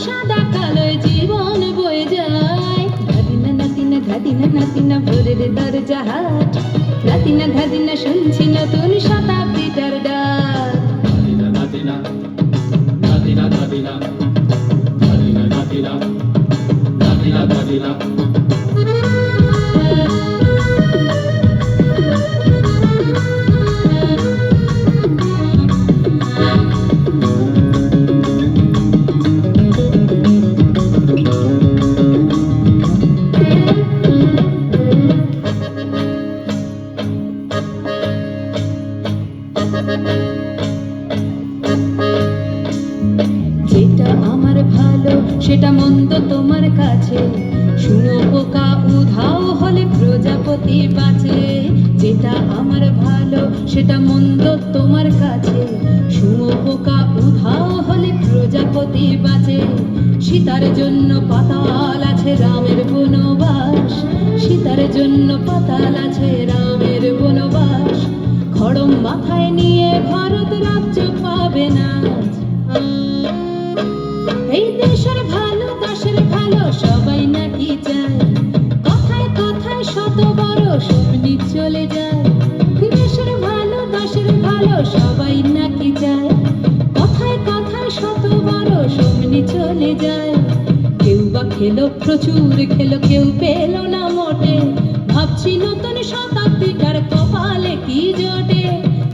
সাদা কালোয় জীবন বয়ে যায়। ধাদিনা নাতিনা ধাদিনা নাতিনা ভোরের দরজা হাট, নাতিনা ধাদিনা শুনছি নতুন শতাব্দীটার ডাক। নাতিনা নাতিনা নাতিনা নাতিনা নাতিনা নাতিনা নাতিনা নাতিনা। যেটা আমার ভালো সেটা মন্দ তোমার কাছে, শুনো পোকা উধাও হলে প্রজাপতি বাঁচে। যেটা আমার ভালো সেটা মন্দ তোমার কাছে, শুনো পোকা উধাও হলে প্রজাপতি বাঁচে। সীতার জন্য পাতাল আছে রামের বনবাস, সীতার জন্য পাতাল আছে রামের বনবাস। খড়ম মাথায় নিয়ে ভারত রাজ্য পাবে না। এই দেশের ভালো দাসের ভালো সবাই নাকি চায়, কথায় কথায় শত বড় স্বপ্নি চলে যায়। দেশের ভালো দাসের ভালো সবাই নাকি চায়, কথায় কথায় শত বড় স্বপ্নি চলে যায়। কেউ বা খেলো প্রচুর খেলো, কেউ পেল না মোটে, ভাবছি নতুন শতাব্দীটার কপালে কি জোটে।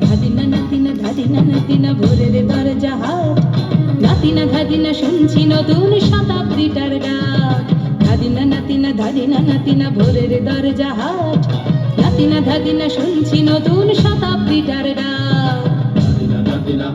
ধাদিনা নাতিনা ধাদিনা নাতিনা ভোরের দরজা হাট, নাতিনা ধাদিনা শুনছি নতুন শতাব্দীটার ডাক। ধাদিনা নাতিনা ধাদিনা নাতিনা ভোরের দরজা হাট, নাতিনা ধাদিনা শুনছি নতুন শতাব্দীটার ডাক। নাতিনা নাতিনা